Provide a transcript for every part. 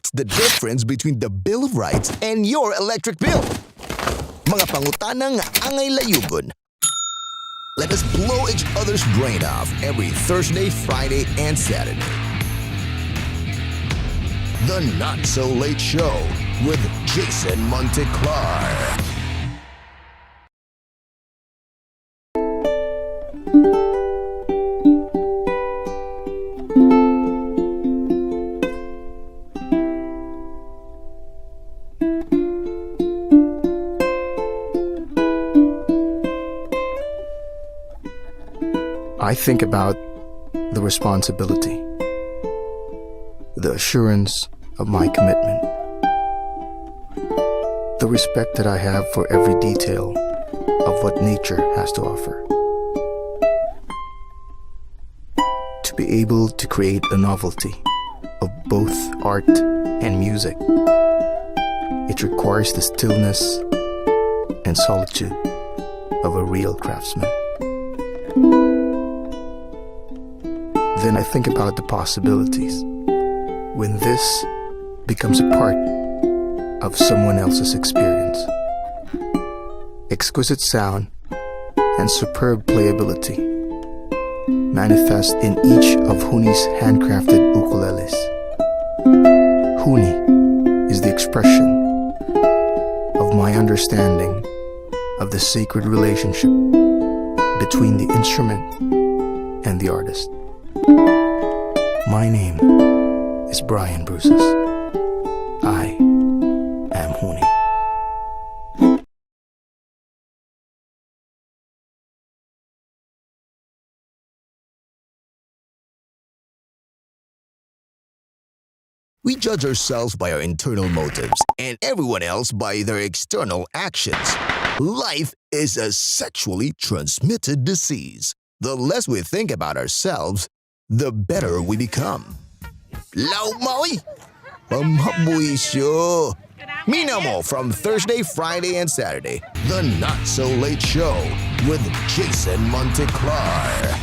What's the difference between the Bill of Rights and your electric bill? Mga pangutana nga angay layugon. Let us blow each other's brain off every Thursday, Friday, and Saturday. The Not So Late Show with Jason Monteclar. I think about the responsibility, the assurance of my commitment, the respect that I have for every detail of what nature has to offer. To be able to create a novelty of both art and music, it requires the stillness and solitude of a real craftsman. Then I think about the possibilities when this becomes a part of someone else's experience. Exquisite sound and superb playability manifest in each of Huni's handcrafted ukuleles. Huni is the expression of my understanding of the sacred relationship between the instrument and the artist. My name is Brian Bruces. I am Huni. We judge ourselves by our internal motives and everyone else by their external actions. Life is a sexually transmitted disease. The less we think about ourselves, the better we become. Lao Maui! Pamhabuisyo! Minamo from Thursday, Friday, and Saturday. The Not So Late Show with Jason Monteclar.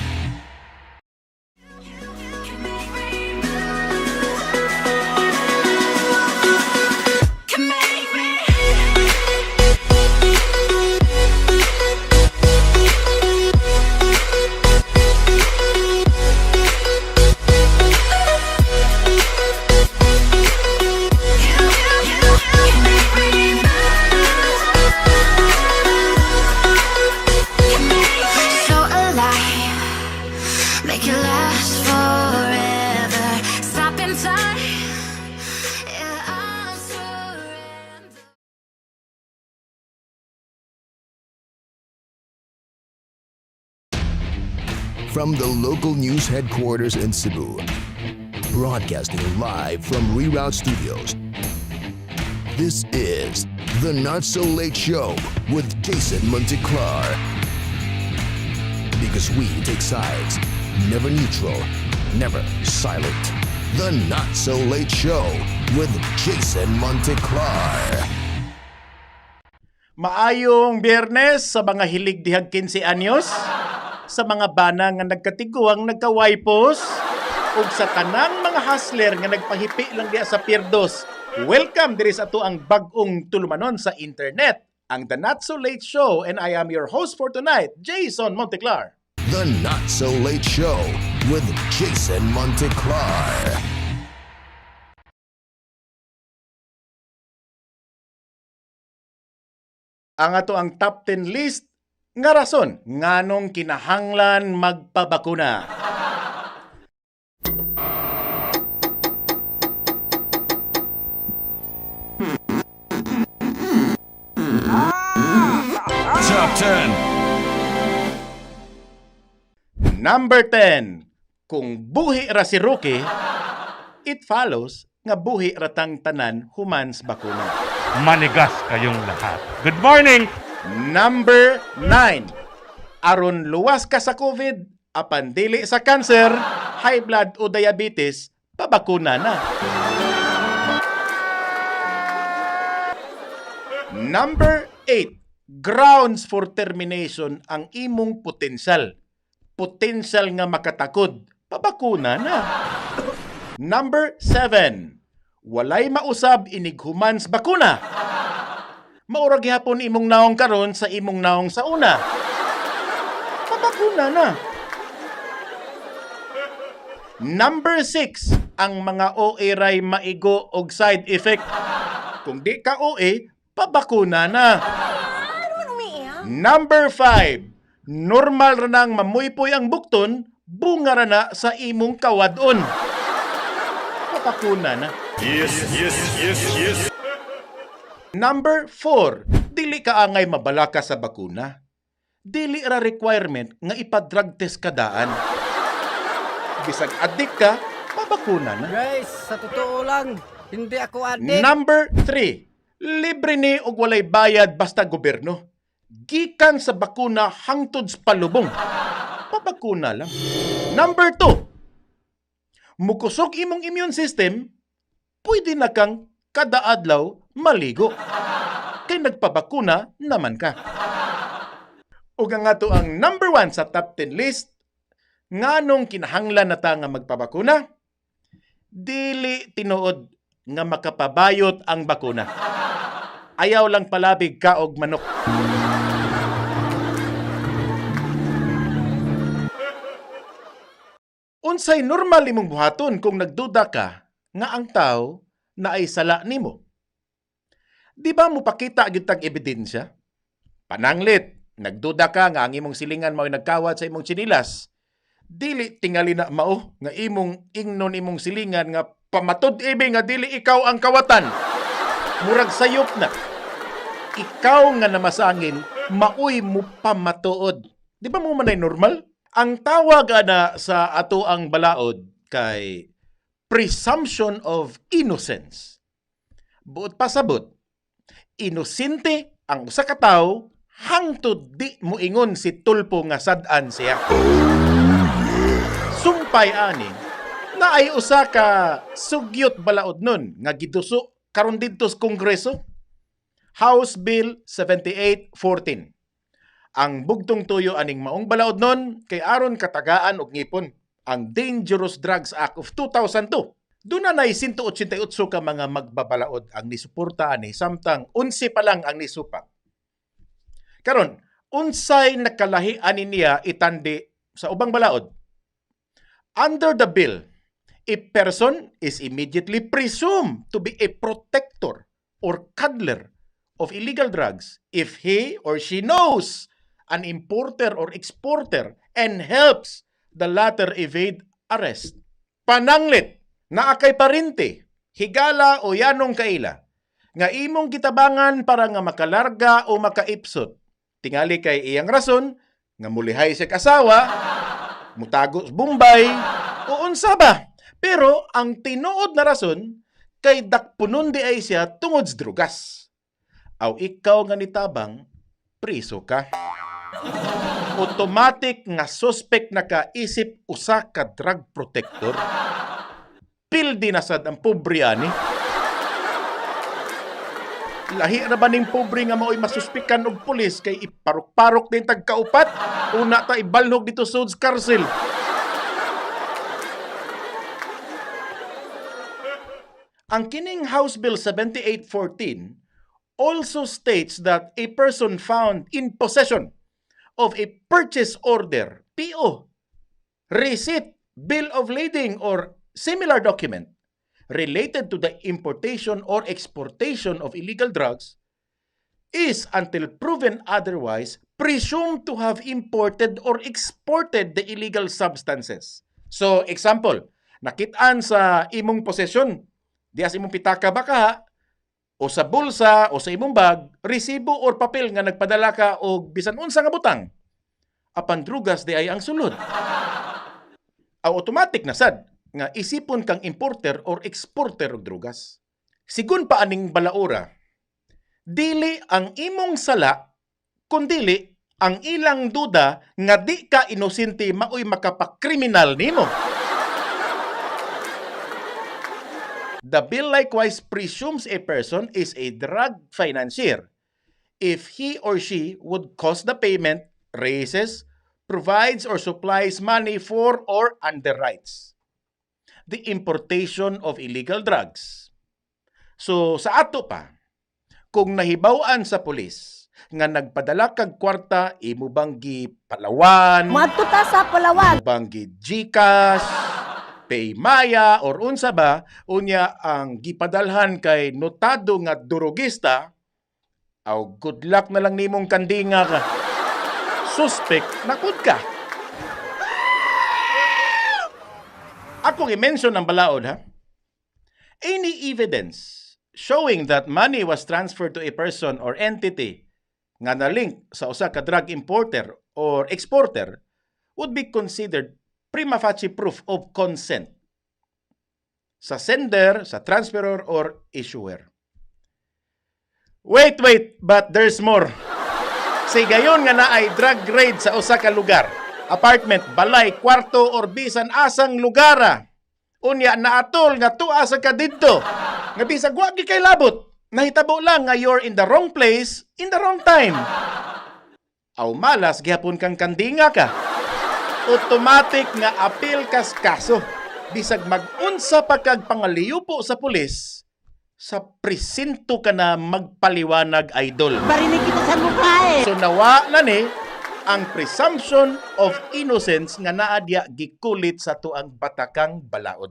From the local news headquarters in Cebu, broadcasting live from Reroute Studios, this is The Not So Late Show with Jason Monteclar. Because we take sides, never neutral, never silent. The Not So Late Show with Jason Monteclar. Maayong Biyernes sa mga hilig dihag 15 anyos, sa mga bana nga nagkatiguang nagkawaipos, ug sa tanang mga hustler nga nagpahipi lang diya sa Pirdos. Welcome diri sa ato ang bag-ong tulumanon sa internet, ang The Not So Late Show, and I am your host for tonight, Jason Monteclar. The Not So Late Show with Jason Monteclar. Ang ato ang top 10 list nga rason nganong kinahanglan magpabakuna. Top 10. Number 10. Kung buhi ra si Rookie, it follows nga buhi ratang tanan humans bakuna. Manigas kayong lahat. Good morning! Number 9. Aron luwas ka sa COVID, apan dili sa cancer, high blood o diabetes, pabakuna na. Number 8. Grounds for termination ang imong potensyal. Potensyal nga makatakod, pabakuna na. Number 7. walay mausab inighuman sa bakuna. Maura gihapon imong naong karon sa imong naong sa una. Pabakuna na. Number 6, ang mga OA ray maigo og side effect. Kung di ka OA, pabakuna na. Number 5, normal ra nang mamuypoy ang bukton, bunga ra na sa imong kawadon. Pabakuna na. Yes. Number 4, dili ka angay mabalaka sa bakuna. Dili ra requirement nga ipa-drug test kadaan. Bisag addict ka, pabakuna na. Guys, sa totoo lang, hindi ako adik. Number 3, libre ni og walay bayad basta gobyerno. Gikan sa bakuna hangtod sa palubong. Pabakuna lang. Number 2, mukusog imong immune system, pwede na kang kada adlaw maligo. Kay nagpabakuna naman ka. Ug nga to ang number 1 sa top 10 list, nganong kinahanglan nata nga magpabakuna? Dili tinuod nga makapabayot ang bakuna. Ayaw lang palabig ka og manok. Unsay normal imong buhaton kung nagduda ka nga ang tao na ay sala nimo? Di ba mo pakita gyud tag ebidensya? Pananglit, nagduda ka nga ang imong silingan mao'y nagkawat sa imong tsinilas. Dili tingali na mao nga imong ingnon imong silingan nga pamatod ibi nga dili ikaw ang kawatan. Murag sayop na. Ikaw nga namasangin, maoy mo pamatuod. Di ba mo manay normal? Ang tawag na sa ato ang balaod kay presumption of innocence. Buot pasabot, inosente ang usa ka tawo hangtod di mo ingon si Tulfo nga sad-an siya. Sumpay ani na ay usa ka sugyot balaod nun nga giduso karon didto sa Kongreso. House Bill 7814. Ang bugtong tuyo aning maong balaod nun kay aron katagaan og ngipon ang Dangerous Drugs Act of 2002. Doon na 188 ka mga magbabalaod ang nisuporta ani samtang 11 pa lang ang nisupak. Karon, unsay nakalahian niya itandi sa ubang balaod? Under the bill, a person is immediately presumed to be a protector or cuddler of illegal drugs if he or she knows an importer or exporter and helps the latter evade arrest. Pananglit, naakay parinte, higala o yanong kaila, nga imong gitabangan para nga makalarga o makaipsot. Tingali kay iyang rason, nga mulihay sa kasawa, mutago sa Bombay, o unsa ba? Pero ang tinuod na rason, kay dakpunon di ay siya tungod sa drugas. Aw ikaw nga nitabang, priso ka. Automatic nga suspect na kaisip usa ka drug protector. Pildi na sad ang pobre ani. Lahi na ba ning pobre nga mao'y masuspikan og pulis kay iparok-parok din tagkaupat? Una ta ibalnog dito sa karsel. Ang kining House Bill 7814 also states that a person found in possession of a purchase order, PO, receipt, bill of lading, or similar document related to the importation or exportation of illegal drugs is, until proven otherwise, presumed to have imported or exported the illegal substances. So, example, nakitaan sa imong posesyon, diya sa imong pitaka baka, o sa bulsa, o sa imong bag, resibo or papel nga nagpadala ka o bisan unsa nga butang. Apan drugas di ay ang sulod. Automatic na sad nga isipon kang importer or exporter og drugas. Sigun pa aning balaura, dili ang imong sala, kundili ang ilang duda nga di ka inosente maoy makapakriminal nimo. The bill likewise presumes a person is a drug financier if he or she would cause the payment, raises, provides or supplies money for or underwrites the importation of illegal drugs. So sa ato pa, kung nahibaw-an sa pulis nga nagpadala kag kwarta, imo bang gipalawan, Madto ta sa Palawan. imo bang GCash, Paymaya or unsa ba, unya ang gipadalhan kay notado nga durugista, aw good luck na lang nimong kandinga ka. Suspect na kud ka. Ako i-mention ang balaod ha. Any evidence showing that money was transferred to a person or entity nga na-link sa usa ka drug importer or exporter would be considered prima facie proof of consent sa sender, sa transferor, or issuer. Wait, but there's more. Say gayon nga na ay drug raid sa usa ka lugar, apartment, balay, kwarto, or bisan asang lugara. Unya naatol nga tuwa sa kadidto. Nga bisag wa gi kay labot. Nahitabo lang nga you're in the wrong place, in the wrong time. Aw malas gihapon kang kandinga ka. Automatic nga appeal kas kaso. Bisag mag-unsa pa kag pangaliyo po sa pulis, sa presinto ka na magpaliwanag, idol. Barinig kita sa mukha eh. So nawa na ni ang presumption of innocence nga naadya gikulit sa tuang batakang balaod.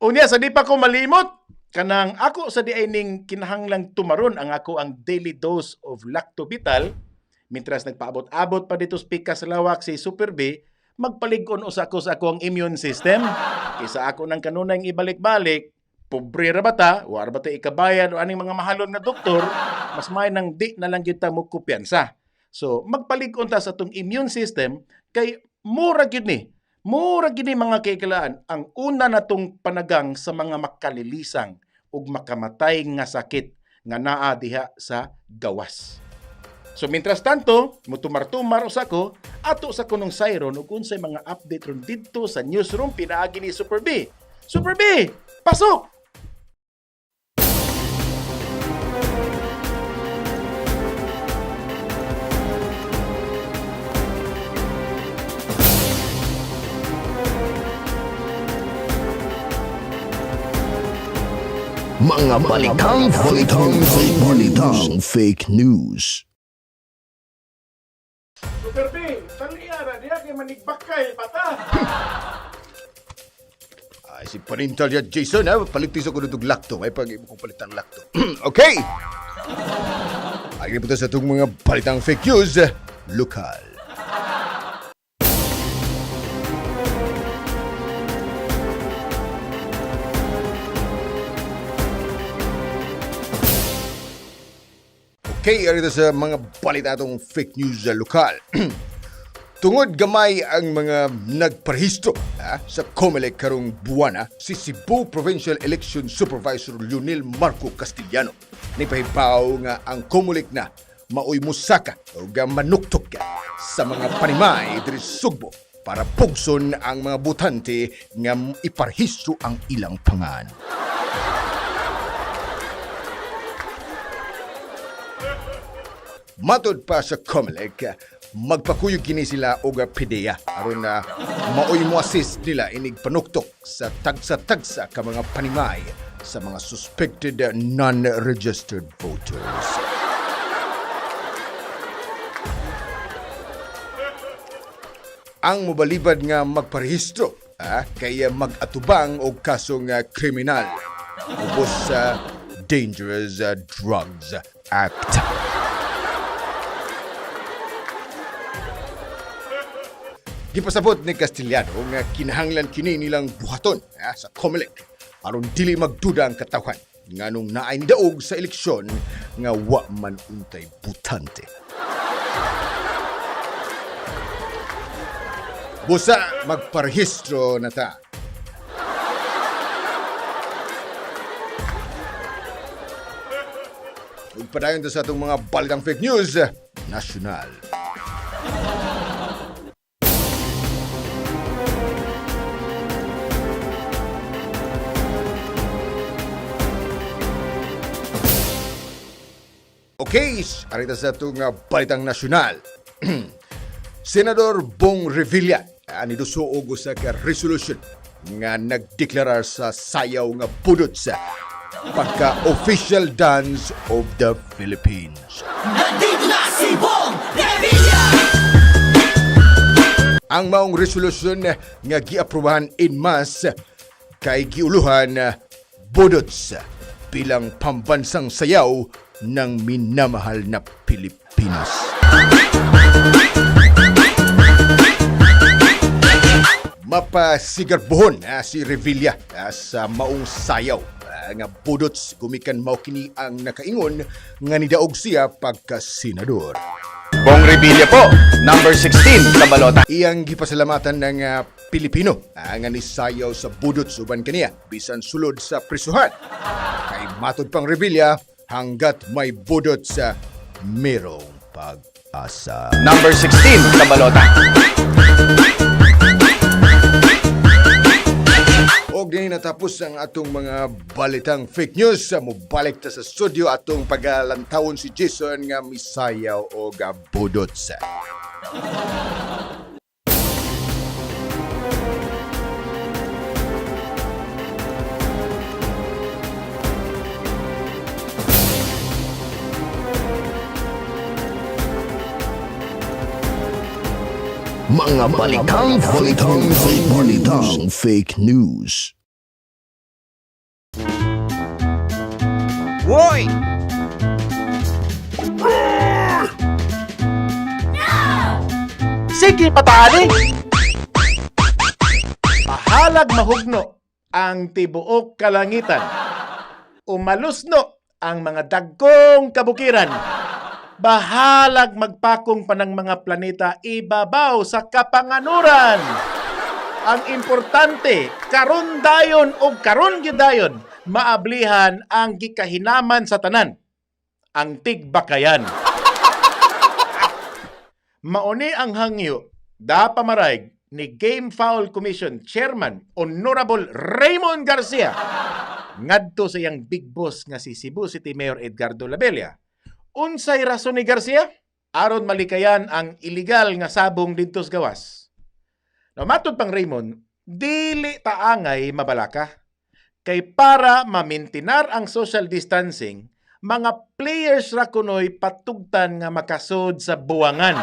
Unya sa di pa ko malimot, kanang ako sa di ay ning kinahanglang tumaron ang ako ang daily dose of lactobital, mintras nagpaabot-abot pa dito speaker sa lawak si Super B, magpalig-on usako sa akong immune system. Kisa ako nang kanunay ibalik-balik, pobre ra bata, war bata ikabayan o aning mga mahalon nga doktor, mas may nang di na lang kita mo kumpiyansa. So, magpalig-on ta sa atong immune system kay mura gyud ni. Mura gyud ni mga kaikilaan ang una natong panagang sa mga makalilisang ug makamatay nga sakit nga naa diha sa gawas. So, mintras tanto, mutumar-tumar usako ato sa kunong sayron ug unsay mga update ron didto sa newsroom pinaagi ni Super B. Super B, pasok! Mga balitang fake news. Super B, taliara diha kay manigbakay pata. Ay, si panintal yan, Jason, ha? Palitis ako nitong lakto. Ay, pag ko palitan lakto. Okay! Ay, punta sa itong mga balitang fake news, lokal. Okay, arito sa mga balitatong fake news sa lokal. Tungod gamay ang mga nagparehistro sa COMELEC karong buwan, si Cebu Provincial Election Supervisor Lionel Marco Castellano nipahibaw nga ang COMELEC na maoy musaka o manuktok sa mga panimay diri Sugbo para pugson ang mga botante nga iparehistro ang ilang pangan. Matod pa sa COMELEC, magpakuyog kini sila og PDEA aron na maoy mo assist nila inig panuktok sa tagsa-tagsa ka mga panimay sa mga suspected non-registered voters. Ang mobalibad nga magparehistro kay mag-atubang og kasong kriminal ubos sa Dangerous Drugs Act. Gipasabot ni Castellano nga kinahanglan kini nilang buhaton sa COMELEC aron dili magduda ang katawhan nganong naay daog sa eleksyon nga wa man untay butante. Busa magparehistro na ta. Ug padayon sa atong mga balitang fake news nasyonal. Okay, arita sa itong balitang nasyonal. Senador Bong Revilla nidusuog sa resolution nga nagdeklarar sa sayaw nga pudot sa pagka-official dance of the Philippines. Ang maong resolusyon nga giaprubahan in mass kay giuluhan budots bilang pambansang sayaw ng minamahal na Pilipinas. Mapasigarbohon si Revilla sa maong sayaw nga budots gumikan mao kini ang nakaingon nga nidaog siya pagka-senador. Bong Revilla po, number 16 sa balota. Iyang gipasalamatan ng Pilipino nga nisayaw sa budots uban kaniya bisan sulod sa prisuhan. Kay matod pang Revilla, hanggat may budots merong pag-asa. Number 16 sa balota. Og din natapos ang atong mga balitang fake news. Mubalik ta sa studio atong pagalantawon si Jason nga misayaw og budots. Mga balitang fake news. Woy! Sige, patali! Mahalag mahugno ang tibuok kalangitan. Umalusno ang mga dagkong kabukiran. Bahalag magpakong pa ng mga planeta ibabaw sa kapanganuran. Ang importante, karon dayon o karon gyudayon, maablihan ang gikahinaman sa tanan. Ang tigbakayan. Mauni ang hangyo, da pamaraig ni Game Foul Commission Chairman Honorable Raymond Garcia ngadto sa iyang big boss nga si Cebu City Mayor Edgardo Labella. Unsay rason ni Garcia? Aron malikayan ang illegal nga sabong didto sa gawas. Now, matod pang Raymond, dili taangay mabalaka. Kay para mamintinar ang social distancing, mga players ra kunoy patugtan nga makasod sa buwangan.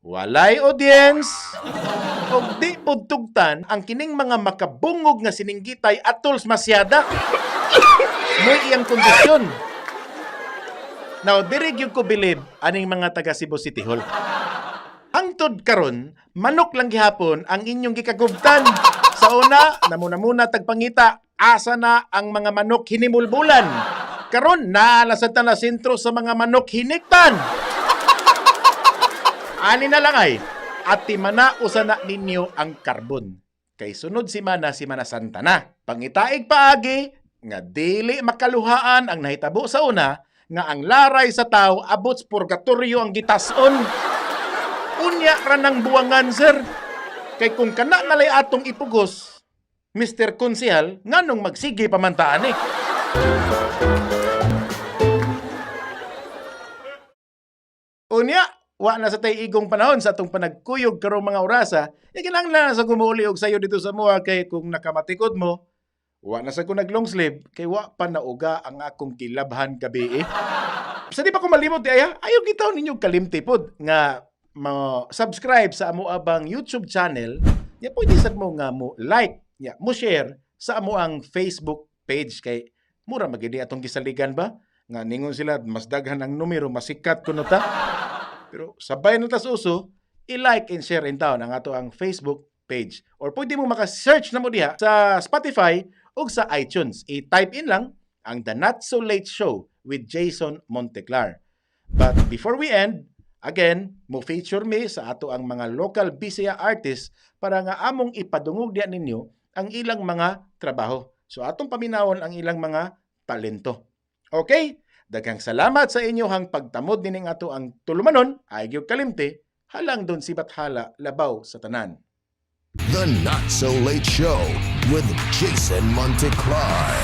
Walay audience, og di pudtugtan ang kining mga makabungog nga sininggitay atols masyada. Mo'y iyang kondisyon. Now, diri gyud ko believe aning mga taga Cebu City Hall. Hangtod karon, manok lang gihapon ang inyong gikagubtan. Sa una, namuna tagpangita, asa na ang mga manok hinimulbulan. Karon, naalasad na sentro sa mga manok hiniktan. Ani na lang ay, at timana usana ninyo ang karbon. Kay sunod si Mana Santa na. Pangitaig paagi, nga dili makaluhaan ang nahitabo sa una, nga ang laray sa tao abot sa purgatorio ang gitason. Unya ra ng buwangan, sir. Kay kung kana nalay atong ipugos, Mr. Konsehal, nganong magsige pamantaan eh. Unya, wa na sa tay igong panahon sa atong panagkuyog karong mga orasa, kinahanglan na sa gumuuli og sayo dito sa mua kay kung nakamatikod mo, wa na sa ko nag long sleeve kay wa pa nauga ang akong kilabhan gabi eh. Sa di pa ko malimot ay ayaw gitaw ninyo kalimtipod nga subscribe sa amo abang YouTube channel. Ya pwede sad mo nga mo like, ya mo share sa amo ang Facebook page kay mura magidi atong gisaligan ba nga ningon sila mas daghan ang numero masikat kuno ta. Pero sabay na tas uso, i-like and share in town ang ato ang Facebook page. Or pwede mo maka-search na mo diha sa Spotify o sa iTunes. I-type in lang ang The Not So Late Show with Jason Monteclar. But before we end, again, mo feature me sa ato ang mga local Bisaya artists para nga among ipadungog diyan ninyo ang ilang mga trabaho. So atong paminawon ang ilang mga talento. Okay? Daghang salamat sa inyong pagtamod dining ato ang tulumanon, aygyog kalimte, halang don sibat hala labaw sa tanan. The Not So Late Show with Jason Monteclar.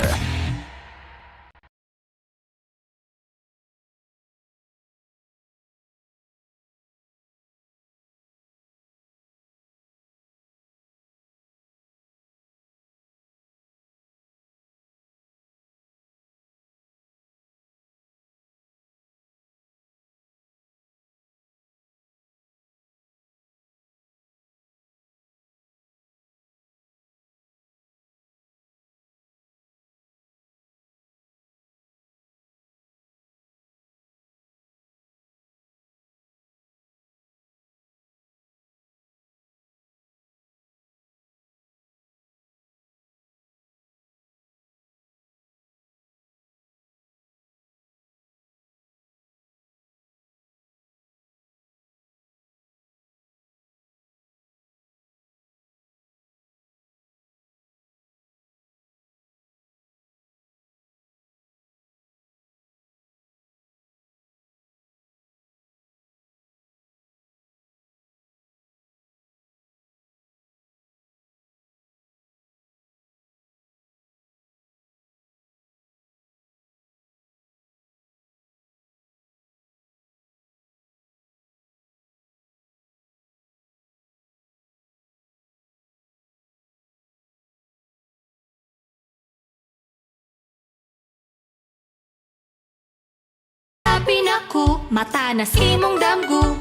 nako, mata na sa imong damgo.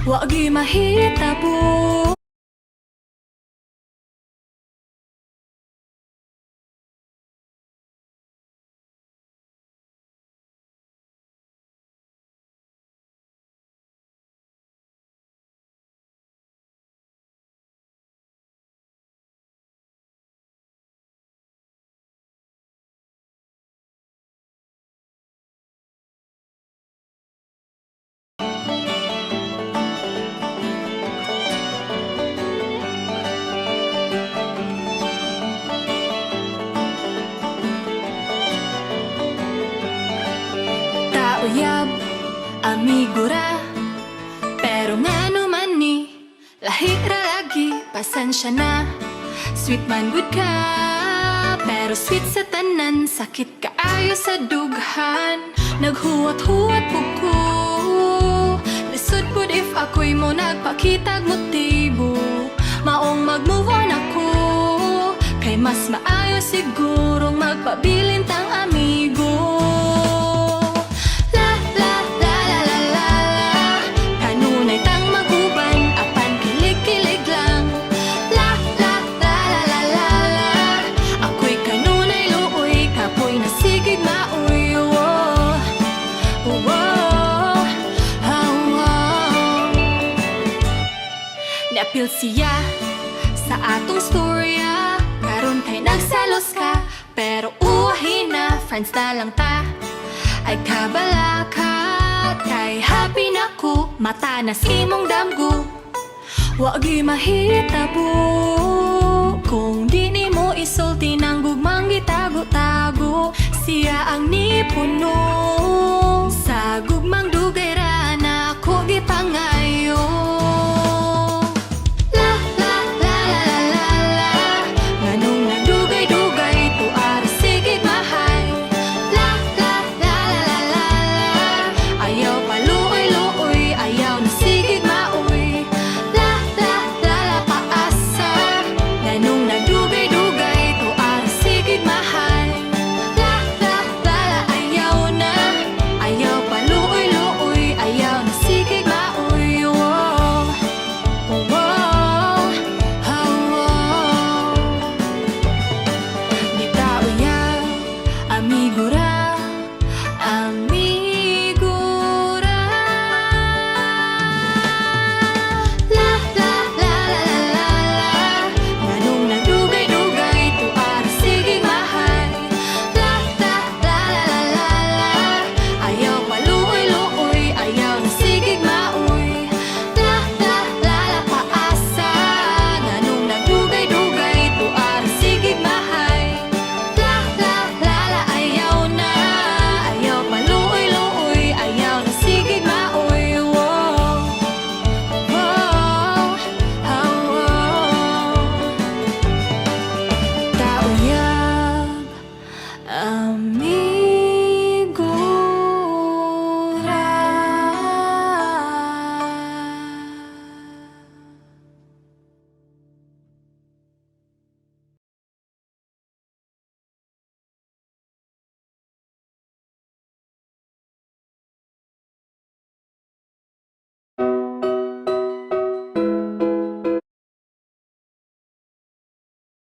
Wa gyud mahitabo. Uyab, amigo ra, pero ngano man ni, lahi ra lagi, pasensya na. Sweet man good ka, pero sweet sa tanan, sakit kaayo sa dughan. Naghuwat-huwat pug ko, lisod pud if ako'y mo nagpakitag motibo. Maong mag-move on ako, kay mas maayo sigurong magpabilin tang amigo. Napil siya sa atong storya, karon kay nagsalos ka, pero uwahin na, friends na lang ta. Ay kabala ka, kay happy na ko, mata na sa imong damgo. Wa gyud mahitabo, kung di ni mo isulti ng gugmang gitago-tago. Siya ang nipuno, sa gugmang dugay ra na ko gipanga.